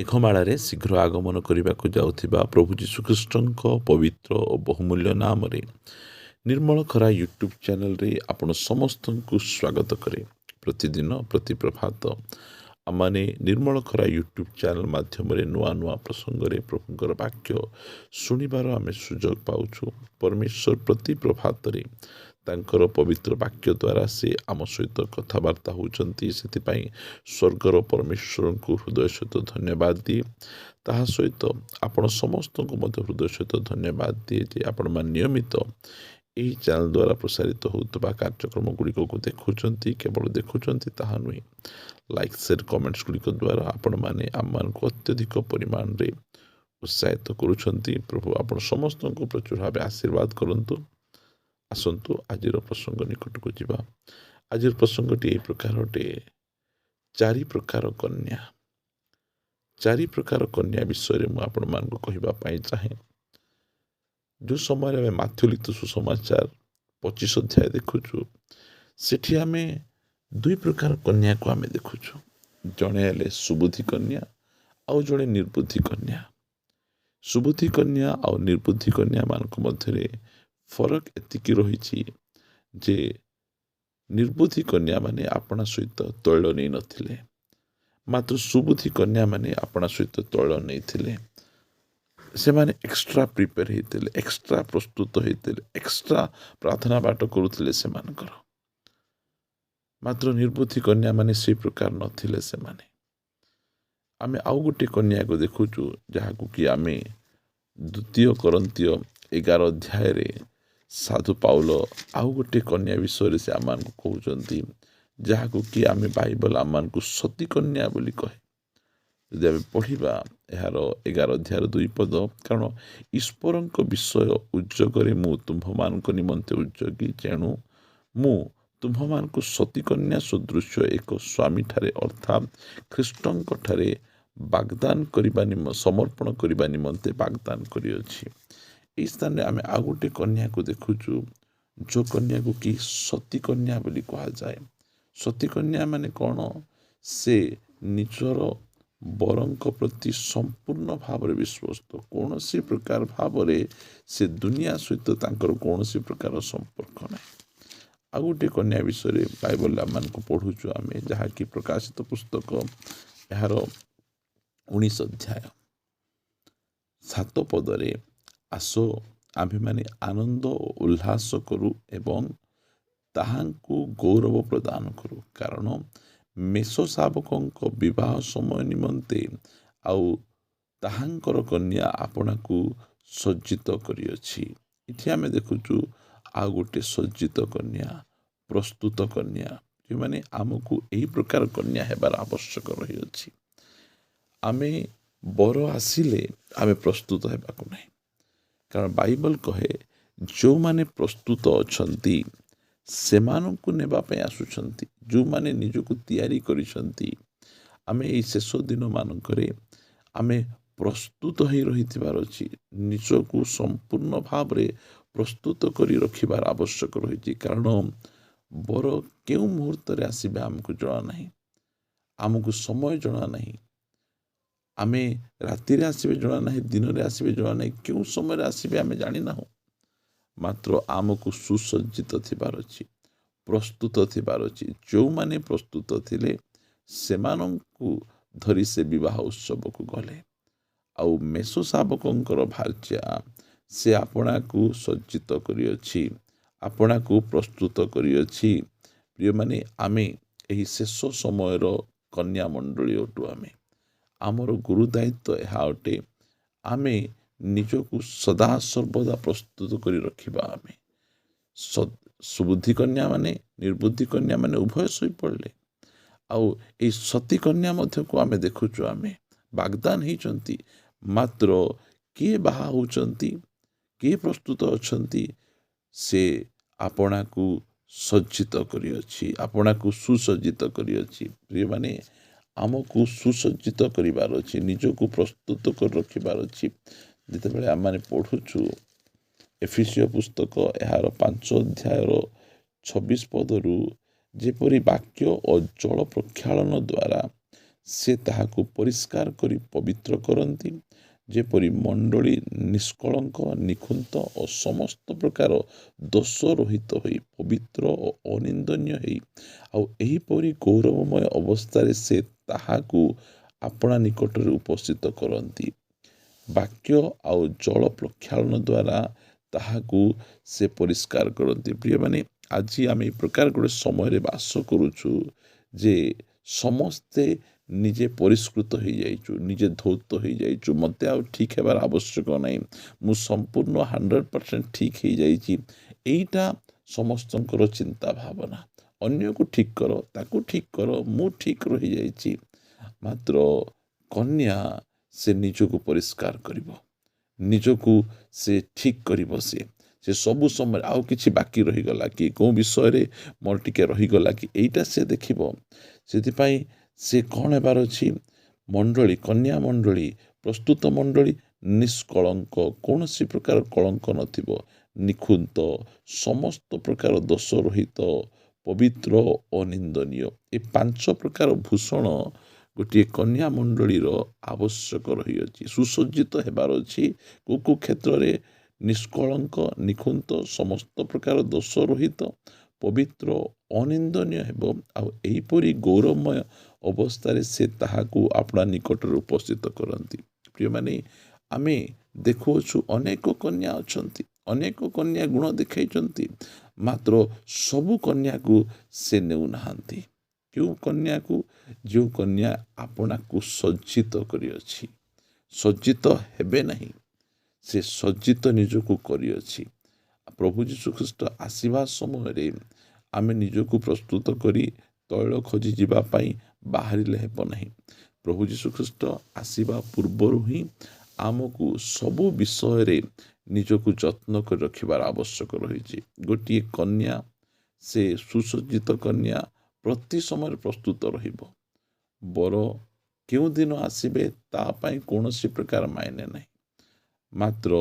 ମେଘମାଳାରେ ଶୀଘ୍ର ଆଗମନ କରିବାକୁ ଯାଉଥିବା ପ୍ରଭୁ ଯୀଶୁଖ୍ରୀଷ୍ଟଙ୍କ ପବିତ୍ର ଓ ବହୁମୂଲ୍ୟ ନାମରେ ନିର୍ମଳ ଖରା ୟୁଟ୍ୟୁବ୍ ଚ୍ୟାନେଲରେ ଆପଣ ସମସ୍ତଙ୍କୁ ସ୍ୱାଗତ କରେ। ପ୍ରତିଦିନ ପ୍ରତି ପ୍ରଭାତ ଆମମାନେ ନିର୍ମଳ ଖରା ୟୁଟ୍ୟୁବ୍ ଚ୍ୟାନେଲ ମାଧ୍ୟମରେ ନୂଆ ନୂଆ ପ୍ରସଙ୍ଗରେ ପ୍ରଭୁଙ୍କର ବାକ୍ୟ ଶୁଣିବାର ଆମେ ସୁଯୋଗ ପାଉଛୁ। ପରମେଶ୍ୱର ପ୍ରତି ପ୍ରଭାତରେ ତାଙ୍କର ପବିତ୍ର ବାକ୍ୟ ଦ୍ୱାରା ସେ ଆମ ସହିତ କଥାବାର୍ତ୍ତା ହେଉଛନ୍ତି। ସେଥିପାଇଁ ସ୍ୱର୍ଗର ପରମେଶ୍ୱରଙ୍କୁ ହୃଦୟ ସହିତ ଧନ୍ୟବାଦ ଦିଏ। ତାହା ସହିତ ଆପଣ ସମସ୍ତଙ୍କୁ ମଧ୍ୟ ହୃଦୟ ସହିତ ଧନ୍ୟବାଦ ଦିଏ ଯେ ଆପଣମାନେ ନିୟମିତ ଏହି ଚ୍ୟାନେଲ ଦ୍ୱାରା ପ୍ରସାରିତ ହେଉଥିବା କାର୍ଯ୍ୟକ୍ରମ ଗୁଡ଼ିକକୁ ଦେଖୁଛନ୍ତି। କେବଳ ଦେଖୁଛନ୍ତି ତାହା ନୁହେଁ, ଲାଇକ୍ ସେୟାର କମେଣ୍ଟସ୍ ଗୁଡ଼ିକ ଦ୍ୱାରା ଆପଣମାନେ ଆମମାନଙ୍କୁ ଅତ୍ୟଧିକ ପରିମାଣରେ ଉତ୍ସାହିତ କରୁଛନ୍ତି। ପ୍ରଭୁ ଆପଣ ସମସ୍ତଙ୍କୁ ପ୍ରଚୁର ଭାବେ ଆଶୀର୍ବାଦ କରନ୍ତୁ। ଆସନ୍ତୁ ଆଜିର ପ୍ରସଙ୍ଗ ନିକଟକୁ ଯିବା। ଆଜିର ପ୍ରସଙ୍ଗଟି ଏହି ପ୍ରକାର ଅଟେ, 4 ପ୍ରକାର କନ୍ୟା। 4 ପ୍ରକାର କନ୍ୟା ବିଷୟରେ ମୁଁ ଆପଣମାନଙ୍କୁ କହିବା ପାଇଁ ଚାହେଁ। ଯେଉଁ ସମୟରେ ଆମେ ମାଥ୍ୟୁ ଲିଖିତ ସୁସମାଚାର 25 ଅଧ୍ୟାୟ ଦେଖୁଛୁ, ସେଠି ଆମେ 2 ପ୍ରକାର କନ୍ୟାକୁ ଆମେ ଦେଖୁଛୁ। ଜଣେ ହେଲେ ସୁବୁଦ୍ଧି କନ୍ୟା ଆଉ ଜଣେ ନିର୍ବୁଦ୍ଧି କନ୍ୟା। ସୁବୁଦ୍ଧି କନ୍ୟା ଆଉ ନିର୍ବୁଦ୍ଧି କନ୍ୟାମାନଙ୍କ ମଧ୍ୟରେ ଫରକ ଏତିକି ରହିଛି ଯେ ନିର୍ବୁଦ୍ଧି କନ୍ୟାମାନେ ଆପଣା ସହିତ ତୈଳ ନେଇନଥିଲେ, ମାତ୍ର ସୁବୁଦ୍ଧି କନ୍ୟାମାନେ ଆପଣା ସହିତ ତୈଳ ନେଇଥିଲେ। ସେମାନେ ଏକ୍ସଟ୍ରା ପ୍ରିପେୟାର ହେଇଥିଲେ, ଏକ୍ସଟ୍ରା ପ୍ରସ୍ତୁତ ହେଇଥିଲେ, ଏକ୍ସଟ୍ରା ପ୍ରାର୍ଥନା ବାଟ କରୁଥିଲେ ସେମାନଙ୍କର। ମାତ୍ର ନିର୍ବୁଦ୍ଧି କନ୍ୟାମାନେ ସେଇ ପ୍ରକାର ନଥିଲେ। ସେମାନେ ଆମେ ଆଉ ଗୋଟେ କନ୍ୟାକୁ ଦେଖୁଛୁ, ଯାହାକୁ କି ଆମେ 2 କରିନ୍ଥୀୟ 11 ଅଧ୍ୟାୟରେ ସାଧୁ ପାଉଲ ଆଉ ଗୋଟେ କନ୍ୟା ବିଷୟରେ ସେ ଆମମାନଙ୍କୁ କହୁଛନ୍ତି, ଯାହାକୁ କି ଆମେ ବାଇବଲ ଆମମାନଙ୍କୁ ସତୀ କନ୍ୟା ବୋଲି କହେ। ଯଦି ଆମେ ପଢ଼ିବା ଏହାର 11 ଅଧ୍ୟାୟର 2 ପଦ, କାରଣ ଈଶ୍ୱରଙ୍କ ବିଷୟ ଉଦ୍ଯୋଗରେ ମୁଁ ତୁମ୍ଭମାନଙ୍କ ନିମନ୍ତେ ଉଦ୍ଯୋଗୀ, ତେଣୁ ମୁଁ ତୁମ୍ଭମାନଙ୍କୁ ସତୀ କନ୍ୟା ସଦୃଶ୍ୟ ଏକ ସ୍ୱାମୀଠାରେ ଅର୍ଥାତ୍ ଖ୍ରୀଷ୍ଟଙ୍କଠାରେ ବାଗଦାନ କରିବା ସମର୍ପଣ କରିବା ନିମନ୍ତେ ବାଗଦାନ କରିଅଛି। ଏହି ସ୍ଥାନରେ ଆମେ ଆଉ ଗୋଟେ କନ୍ୟାକୁ ଦେଖୁଛୁ, ଯେଉଁ କନ୍ୟାକୁ କି ସତୀ କନ୍ୟା ବୋଲି କୁହାଯାଏ। ସତୀ କନ୍ୟା ମାନେ କ'ଣ? ସେ ନିଜର ବରଙ୍କ ପ୍ରତି ସମ୍ପୂର୍ଣ୍ଣ ଭାବରେ ବିଶ୍ୱସ୍ତ। କୌଣସି ପ୍ରକାର ଭାବରେ ସେ ଦୁନିଆ ସହିତ ତାଙ୍କର କୌଣସି ପ୍ରକାର ସମ୍ପର୍କ ନାହିଁ। ଆଉ ଗୋଟେ କନ୍ୟା ବିଷୟରେ ବାଇବଲ ଆମମାନଙ୍କୁ ପଢ଼ୁଛୁ ଆମେ, ଯାହାକି ପ୍ରକାଶିତ ପୁସ୍ତକ ଏହାର 19 ଅଧ୍ୟାୟ 7 ପଦରେ, ଆସ ଆମ୍ଭେମାନେ ଆନନ୍ଦ ଓ ଉଲ୍ଲାସ କରୁ ଏବଂ ତାହାଙ୍କୁ ଗୌରବ ପ୍ରଦାନ କରୁ, କାରଣ ମେଷ ଶାବକଙ୍କ ବିବାହ ସମୟ ନିମନ୍ତେ ଆଉ ତାହାଙ୍କର କନ୍ୟା ଆପଣାକୁ ସଜ୍ଜିତ କରିଅଛି। ଏଠି ଆମେ ଦେଖୁଛୁ ଆଉ ଗୋଟେ ସଜ୍ଜିତ କନ୍ୟା, ପ୍ରସ୍ତୁତ କନ୍ୟା, ଯେଉଁମାନେ ଆମକୁ ଏହି ପ୍ରକାର କନ୍ୟା ହେବାର ଆବଶ୍ୟକ ରହିଅଛି। ଆମେ ବର ଆସିଲେ ଆମେ ପ୍ରସ୍ତୁତ ହେବାକୁ ନାହିଁ, କାରଣ ବାଇବଲ କହେ ଯେଉଁମାନେ ପ୍ରସ୍ତୁତ ଅଛନ୍ତି ସେମାନଙ୍କୁ ନେବା ପାଇଁ ଆସୁଛନ୍ତି। ଯେଉଁମାନେ ନିଜକୁ ତିଆରି କରିଛନ୍ତି, ଆମେ ଏହି ଶେଷ ଦିନମାନଙ୍କରେ ଆମେ ପ୍ରସ୍ତୁତ ହୋଇ ରହିଥିବାର ଅଛି। ନିଜକୁ ସମ୍ପୂର୍ଣ୍ଣ ଭାବରେ ପ୍ରସ୍ତୁତ କରି ରଖିବାର ଆବଶ୍ୟକ ରହିଛି, କାରଣ ବର କେଉଁ ମୁହୂର୍ତ୍ତରେ ଆସିବେ ଆମକୁ ଜଣା ନାହିଁ, ଆମକୁ ସମୟ ଜଣା ନାହିଁ। ଆମେ ରାତିରେ ଆସିବେ ଜଣା ନାହିଁ, ଦିନରେ ଆସିବେ ଜଣା ନାହିଁ, କେଉଁ ସମୟରେ ଆସିବେ ଆମେ ଜାଣିନାହୁଁ। ମାତ୍ର ଆମକୁ ସୁସଜ୍ଜିତ ଥିବାର ଅଛି, ପ୍ରସ୍ତୁତ ଥିବାର ଅଛି। ଯେଉଁମାନେ ପ୍ରସ୍ତୁତ ଥିଲେ ସେମାନଙ୍କୁ ଧରି ସେ ବିବାହ ଉତ୍ସବକୁ ଗଲେ। ଆଉ ମେଷ ଶାବକଙ୍କର ଭାର୍ଯ୍ୟା, ସେ ଆପଣାକୁ ସଜ୍ଜିତ କରିଅଛି, ଆପଣାକୁ ପ୍ରସ୍ତୁତ କରିଅଛି। ପ୍ରିୟମାନେ, ଆମେ ଏହି ଶେଷ ସମୟର କନ୍ୟା ମଣ୍ଡଳୀ ଅଟୁ। ଆମର ଗୁରୁ ଦାୟିତ୍ୱ ଏହା ଅଟେ, ଆମେ ନିଜକୁ ସଦାସର୍ବଦା ପ୍ରସ୍ତୁତ କରି ରଖିବା। ଆମେ ସୁବୁଦ୍ଧି କନ୍ୟାମାନେ, ନିର୍ବୁଦ୍ଧି କନ୍ୟାମାନେ ଉଭୟ ଶୋଇପଡ଼ିଲେ। ଆଉ ଏହି ସତୀ କନ୍ୟା ମଧ୍ୟକୁ ଆମେ ଦେଖୁଛୁ, ଆମେ ବାଗଦାନ ହେଇଛନ୍ତି, ମାତ୍ର କିଏ ବାହା ହେଉଛନ୍ତି, କିଏ ପ୍ରସ୍ତୁତ ଅଛନ୍ତି? ସେ ଆପଣାକୁ ସଜ୍ଜିତ କରିଅଛି, ଆପଣାକୁ ସୁସଜ୍ଜିତ କରିଅଛି। ପ୍ରିୟମାନେ, ଆମକୁ ସୁସଜ୍ଜିତ କରିବାର ଅଛି, ନିଜକୁ ପ୍ରସ୍ତୁତ କରି ରଖିବାର ଅଛି। ଯେତେବେଳେ ଆମମାନେ ପଢ଼ୁଛୁ ଏଫେସୀୟ ପୁସ୍ତକ ଏହାର 5 ଅଧ୍ୟାୟର 26 ପଦରୁ, ଯେପରି ବାକ୍ୟ ଓ ଜଳ ପ୍ରକ୍ଷାଳନ ଦ୍ୱାରା ସେ ତାହାକୁ ପରିଷ୍କାର କରି ପବିତ୍ର କରନ୍ତି, ଯେପରି ମଣ୍ଡଳୀ ନିଷ୍କଳଙ୍କ ନିଖୁନ୍ତ ଓ ସମସ୍ତ ପ୍ରକାର ଦୋଷ ରହିତ ହୋଇ ପବିତ୍ର ଓ ଅନିନ୍ଦନୀୟ ହେଇ ଆଉ ଏହିପରି ଗୌରବମୟ ଅବସ୍ଥାରେ ସେ ତାହାକୁ ଆପଣା ନିକଟରେ ଉପସ୍ଥିତ କରନ୍ତି। ବାକ୍ୟ ଆଉ ଜଳ ପ୍ରକ୍ଷାଳନ ଦ୍ୱାରା ତାହାକୁ ସେ ପରିଷ୍କାର କରନ୍ତି। ପ୍ରିୟମାନେ, ଆଜି ଆମେ ଏ ପ୍ରକାର ଗୋଟେ ସମୟରେ ବାସ କରୁଛୁ ଯେ ସମସ୍ତେ ନିଜେ ପରିଷ୍କୃତ ହେଇଯାଇଛୁ, ନିଜେ ଧୌତ ହେଇଯାଇଛୁ। ମୋତେ ଆଉ ଠିକ୍ ହେବାର ଆବଶ୍ୟକ ନାହିଁ, ମୁଁ ସମ୍ପୂର୍ଣ୍ଣ 100% ଠିକ୍ ହେଇଯାଇଛି। ଏଇଟା ସମସ୍ତଙ୍କର ଚିନ୍ତା ଭାବନା। ଅନ୍ୟକୁ ଠିକ୍ କର, ତାକୁ ଠିକ୍ କର, ମୁଁ ଠିକ୍ ରହିଯାଇଛି। ମାତ୍ର କନ୍ୟା ସେ ନିଜକୁ ପରିଷ୍କାର କରିବ, ନିଜକୁ ସେ ଠିକ୍ କରିବ। ସେ ସବୁ ସମୟରେ ଆଉ କିଛି ବାକି ରହିଗଲା କି, କେଉଁ ବିଷୟରେ ମୋର ଟିକେ ରହିଗଲା କି, ଏଇଟା ସେ ଦେଖିବ। ସେଥିପାଇଁ ସେ କ'ଣ ହେବାର ଅଛି? ମଣ୍ଡଳୀ, କନ୍ୟା ମଣ୍ଡଳୀ, ପ୍ରସ୍ତୁତ ମଣ୍ଡଳୀ ନିଷ୍କଳଙ୍କ, କୌଣସି ପ୍ରକାର କଳଙ୍କ ନଥିବ, ନିଖୁନ୍ତ, ସମସ୍ତ ପ୍ରକାର ଦୋଷ ରହିତ, ପବିତ୍ର, ଅନିନ୍ଦନୀୟ। ଏ 5 ପ୍ରକାର ଭୂଷଣ ଗୋଟିଏ କନ୍ୟା ମଣ୍ଡଳୀର ଆବଶ୍ୟକ ରହିଅଛି। ସୁସଜ୍ଜିତ ହେବାର ଅଛି। କେଉଁ କ୍ଷେତ୍ରରେ? ନିଷ୍କଳଙ୍କ, ନିଖୁନ୍ତ, ସମସ୍ତ ପ୍ରକାର ଦୋଷ ରହିତ, ପବିତ୍ର, ଅନିନ୍ଦନୀୟ ହେବ। ଆଉ ଏହିପରି ଗୌରବମୟ ଅବସ୍ଥାରେ ସେ ତାହାକୁ ଆପଣା ନିକଟରେ ଉପସ୍ଥିତ କରନ୍ତି। ପ୍ରିୟମାନେ, ଆମେ ଦେଖୁଅଛୁ ଅନେକ କନ୍ୟା ଅଛନ୍ତି, ଅନେକ କନ୍ୟା ଗୁଣ ଦେଖାଇଛନ୍ତି, ମାତ୍ର ସବୁ କନ୍ୟାକୁ ସେ ନେଉନାହାନ୍ତି। କେଉଁ କନ୍ୟାକୁ? ଯେଉଁ କନ୍ୟା ଆପଣାକୁ ସଜ୍ଜିତ କରିଅଛି। ସଜ୍ଜିତ ହେବେ ନାହିଁ, ସେ ସଜ୍ଜିତ ନିଜକୁ କରିଅଛି। ପ୍ରଭୁ ଯୀଶୁଖ୍ରୀଷ୍ଟ ଆସିବା ସମୟରେ ଆମେ ନିଜକୁ ପ୍ରସ୍ତୁତ କରି ତୈଳ ଖୋଜି ଯିବା ପାଇଁ ବାହାରିଲେ ହେବ ନାହିଁ। ପ୍ରଭୁ ଯୀଶୁଖ୍ରୀଷ୍ଟ ଆସିବା ପୂର୍ବରୁ ହିଁ ଆମକୁ ସବୁ ବିଷୟରେ ନିଜକୁ ଯତ୍ନ କରି ରଖିବାର ଆବଶ୍ୟକ ରହିଛି। ଗୋଟିଏ କନ୍ୟା, ସେ ସୁସଜ୍ଜିତ କନ୍ୟା ପ୍ରତି ସମୟରେ ପ୍ରସ୍ତୁତ ରହିବ। ବର କେଉଁ ଦିନ ଆସିବେ ତା ପାଇଁ କୌଣସି ପ୍ରକାର ମାୟନେ ନାହିଁ, ମାତ୍ର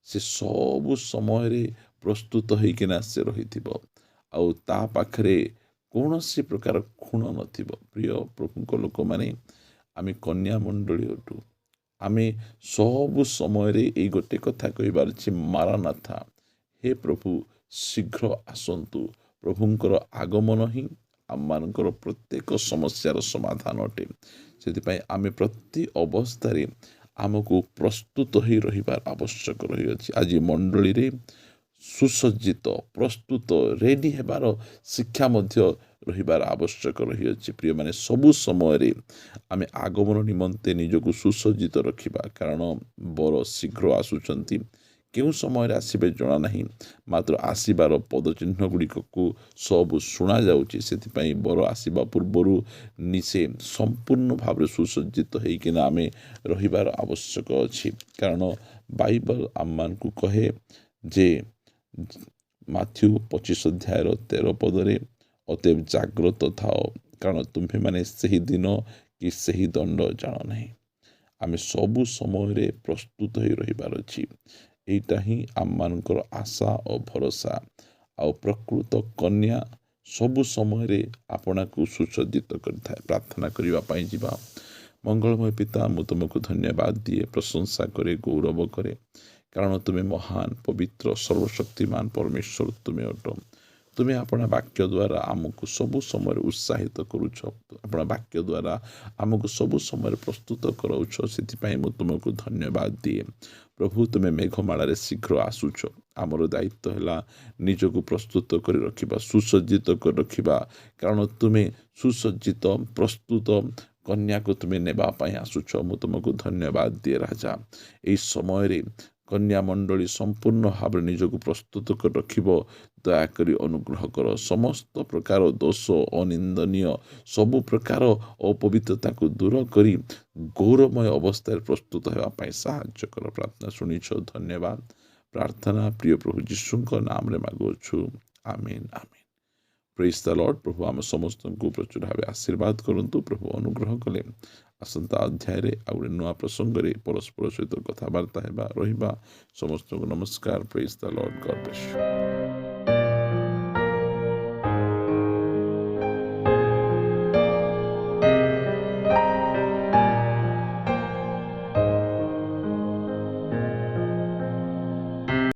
ସେ ସବୁ ସମୟରେ ପ୍ରସ୍ତୁତ ହେଇକିନା ସେ ରହିଥିବ। ଆଉ ତା ପାଖରେ କୌଣସି ପ୍ରକାର ଖୁଣ ନଥିବ। ପ୍ରିୟ ପ୍ରଭୁଙ୍କ ଲୋକମାନେ, ଆମେ କନ୍ୟା ମଣ୍ଡଳୀ ଅଟୁ। ଆମେ ସବୁ ସମୟରେ ଏଇ ଗୋଟେ କଥା କହିବାର ଅଛି, ମାରାନାଥା, ହେ ପ୍ରଭୁ ଶୀଘ୍ର ଆସନ୍ତୁ। ପ୍ରଭୁଙ୍କର ଆଗମନ ହିଁ ଆମମାନଙ୍କର ପ୍ରତ୍ୟେକ ସମସ୍ୟାର ସମାଧାନ ଅଟେ। ସେଥିପାଇଁ ଆମେ ପ୍ରତି ଅବସ୍ଥାରେ ଆମକୁ ପ୍ରସ୍ତୁତ ହୋଇ ରହିବାର ଆବଶ୍ୟକ ରହିଅଛି। ଆଜି ମଣ୍ଡଳୀରେ ସୁସଜ୍ଜିତ, ପ୍ରସ୍ତୁତ, ରେଡି ହେବାର ଶିକ୍ଷା ମଧ୍ୟ ରହିବାର ଆବଶ୍ୟକ ରହିଅଛି। ପ୍ରିୟମାନେ, ସବୁ ସମୟରେ ଆମେ ଆଗମନ ନିମନ୍ତେ ନିଜକୁ ସୁସଜ୍ଜିତ ରଖିବା, କାରଣ ବର ଶୀଘ୍ର ଆସୁଛନ୍ତି। କେଉଁ ସମୟରେ ଆସିବେ ଜଣା ନାହିଁ, ମାତ୍ର ଆସିବାର ପଦଚିହ୍ନ ଗୁଡ଼ିକକୁ ସବୁ ଶୁଣାଯାଉଛି। ସେଥିପାଇଁ ବର ଆସିବା ପୂର୍ବରୁ ନିଜେ ସମ୍ପୂର୍ଣ୍ଣ ଭାବରେ ସୁସଜ୍ଜିତ ହେଇକିନା ଆମେ ରହିବାର ଆବଶ୍ୟକ ଅଛି। କାରଣ ବାଇବଲ ଆମମାନଙ୍କୁ କହେ ଯେ ମାଥ୍ୟୁ 25:13 ଅତଏବ ଜାଗ୍ରତ ଥାଅ, କାରଣ ତୁମ୍ଭେମାନେ ସେହି ଦିନ କି ସେହି ଦଣ୍ଡ ଜାଣ ନାହିଁ। ଆମେ ସବୁ ସମୟରେ ପ୍ରସ୍ତୁତ ହୋଇ ରହିବାର ଅଛି। ଏଇଟା ହିଁ ଆମମାନଙ୍କର ଆଶା ଓ ଭରସା। ଆଉ ପ୍ରକୃତ କନ୍ୟା ସବୁ ସମୟରେ ଆପଣାକୁ ସୁସଜ୍ଜିତ କରିଥାଏ। ପ୍ରାର୍ଥନା କରିବା ପାଇଁ ଯିବା। ମଙ୍ଗଳମୟ ପିତା, ମୁଁ ତୁମକୁ ଧନ୍ୟବାଦ ଦିଏ, ପ୍ରଶଂସା କରେ, ଗୌରବ କରେ, କାରଣ ତୁମେ ମହାନ, ପବିତ୍ର, ସର୍ବଶକ୍ତିମାନ ପରମେଶ୍ୱର ତୁମେ ଅଟ। ତୁମେ ଆପଣା ବାକ୍ୟ ଦ୍ୱାରା ଆମକୁ ସବୁ ସମୟରେ ଉତ୍ସାହିତ କରୁଛ। ଆପଣା ବାକ୍ୟ ଦ୍ୱାରା ଆମକୁ ସବୁ ସମୟରେ ପ୍ରସ୍ତୁତ କରାଉଛ। ସେଥିପାଇଁ ମୁଁ ତୁମକୁ ଧନ୍ୟବାଦ ଦିଏ। ପ୍ରଭୁ, ତୁମେ ମେଘମାଳାରେ ଶୀଘ୍ର ଆସୁଛ। ଆମର ଦାୟିତ୍ୱ ହେଲା ନିଜକୁ ପ୍ରସ୍ତୁତ କରି ରଖିବା, ସୁସଜ୍ଜିତ କରି ରଖିବା, କାରଣ ତୁମେ ସୁସଜ୍ଜିତ, ପ୍ରସ୍ତୁତ କନ୍ୟାକୁ ତୁମେ ନେବା ପାଇଁ ଆସୁଛ। ମୁଁ ତୁମକୁ ଧନ୍ୟବାଦ ଦିଏ ରାଜା। ଏହି ସମୟରେ କନ୍ୟା ମଣ୍ଡଳୀ ସମ୍ପୂର୍ଣ୍ଣ ଭାବରେ ନିଜକୁ ପ୍ରସ୍ତୁତ କରି ରଖିବ। ଦୟାକରି ଅନୁଗ୍ରହ କର। ସମସ୍ତ ପ୍ରକାର ଦୋଷ, ଅନିନ୍ଦନୀୟ ସବୁ ପ୍ରକାର ଅପବିତ୍ରତାକୁ ଦୂର କରି ଗୌରବମୟ ଅବସ୍ଥାରେ ପ୍ରସ୍ତୁତ ହେବା ପାଇଁ ସାହାଯ୍ୟ କର। ପ୍ରାର୍ଥନା ଶୁଣିଛ, ଧନ୍ୟବାଦ। ପ୍ରାର୍ଥନା ପ୍ରିୟ ପ୍ରଭୁ ଯୀଶୁଙ୍କ ନାମରେ ମାଗୁଅଛୁ, ଆମେନ୍, ଆମେନ୍। ପ୍ରେଜ୍ ଦ ଲର୍ଡ। ପ୍ରଭୁ ଆମ ସମସ୍ତଙ୍କୁ ପ୍ରଚୁର ଭାବେ ଆଶୀର୍ବାଦ କରନ୍ତୁ। ପ୍ରଭୁ ଅନୁଗ୍ରହ କଲେ ଆସନ୍ତା ଅଧ୍ୟାୟରେ ଆଉ ଗୋଟେ ନୂଆ ପ୍ରସଙ୍ଗରେ ପରସ୍ପର ସହିତ କଥାବାର୍ତ୍ତା ହେବା ରହିବା। ସମସ୍ତଙ୍କୁ ନମସ୍କାର। Praise the Lord. God bless you.